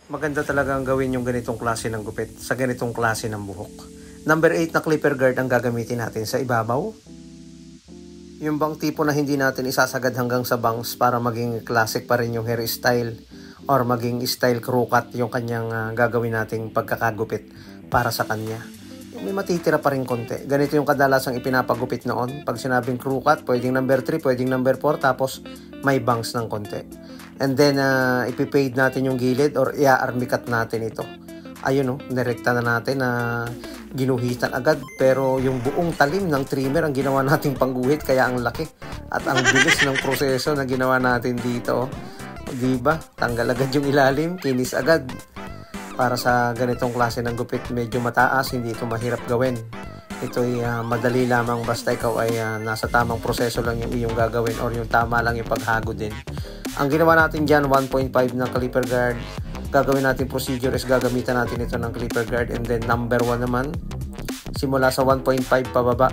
Maganda talagang gawin yung ganitong klase ng gupit sa ganitong klase ng buhok. Number 8 na clipper guard ang gagamitin natin sa ibabaw. Yung bang tipo na hindi natin isasagad hanggang sa bangs para maging classic pa rin yung hairstyle or maging style crew cut yung kanyang gagawin nating pagkakagupit para sa kanya. May matitira pa rin konti. Ganito yung kadalasang ipinapagupit noon. Pag sinabing crew cut, pwedeng number 3, pwedeng number 4, tapos may bangs ng konti. And then, ipipade natin yung gilid or i-army cut natin ito. Ayun, nirekta na natin na ginuhitan agad. Pero yung buong talim ng trimmer ang ginawa nating pangguhit, kaya ang laki. At ang bilis ng proseso na ginawa natin dito. Diba? Tanggal agad yung ilalim, kinis agad. Para sa ganitong klase ng gupit, medyo mataas, hindi ito mahirap gawin. Ito ay madali lamang basta ikaw ay nasa tamang proseso lang yung iyong gagawin or yung tama lang yung paghagod din. Ang ginawa natin dyan, 1.5 na clipper guard. Gagawin natin procedure is gagamitan natin ito ng clipper guard, and then number 1 naman, simula sa 1.5 pababa.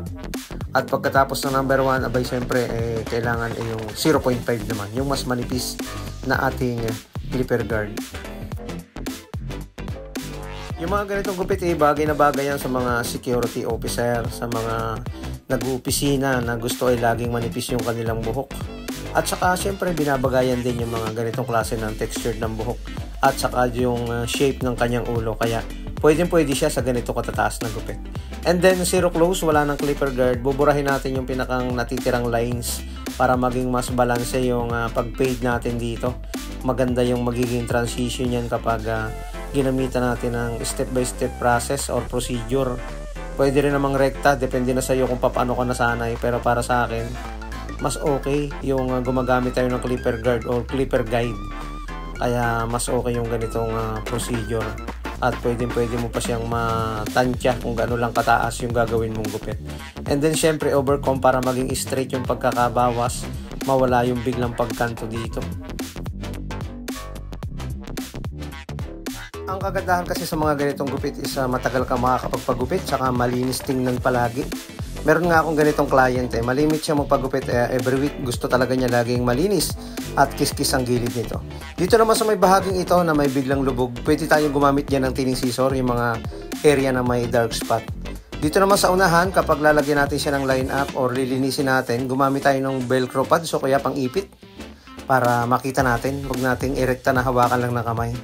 At pagkatapos ng number 1, abay syempre kailangan yung 0.5 naman, yung mas manipis na ating clipper guard. Yung mga ganitong gupit bagay na bagay yan sa mga security officer, sa mga nag-uopisina na gusto ay laging manipis yung kanilang buhok. At saka syempre binabagayan din yung mga ganitong klase ng texture ng buhok at saka yung shape ng kanyang ulo, kaya pwede siya sa ganito katataas na gupit. And then zero close, wala ng clipper guard, buburahin natin yung pinakang natitirang lines para maging mas balance yung pag-fade natin dito. Maganda yung magiging transition yan kapag ginamitan natin ng step by step process or procedure. Pwede rin namang rekta, depende na sa iyo kung paano ka nasanay, pero para sa akin mas okay yung gumagamit tayo ng clipper guard or clipper guide. Kaya mas okay yung ganitong procedure, at pwede mo pa siyang matansya kung gaano lang kataas yung gagawin mong gupit. And then syempre overcomb para maging straight yung pagkakabawas, mawala yung biglang pagkanto dito. Ang kagandahan kasi sa mga ganitong gupit is matagal ka makakapagpagupit, saka malinis tingnan palagi. Meron nga akong ganitong client, malimit siya magpagupit, every week gusto talaga niya laging malinis at kiskis ang gilid nito. Dito naman sa may bahaging ito na may biglang lubog, pwede tayong gumamit dyan ng tining scissor, yung mga area na may dark spot. Dito naman sa unahan, kapag lalagyan natin siya ng line up or lilinisin natin, gumamit tayo ng velcro pads o kaya pang ipit para makita natin. Huwag nating erekta na hawakan lang ng kamay,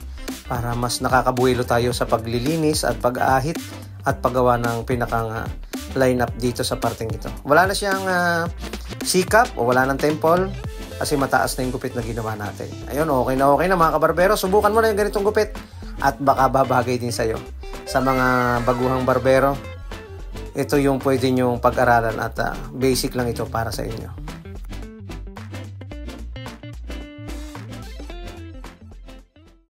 para mas nakakabuelo tayo sa paglilinis at pag-aahit at paggawa ng pinakang line up dito sa parting ito. Wala na siyang sikap o wala ng temple kasi mataas na yung gupit na ginawa natin. Ayun, okay na mga kabarbero. Subukan mo na yung ganitong gupit at baka babagay din sa'yo. Sa mga baguhang barbero, ito yung pwede nyong pag-aralan at basic lang ito para sa inyo.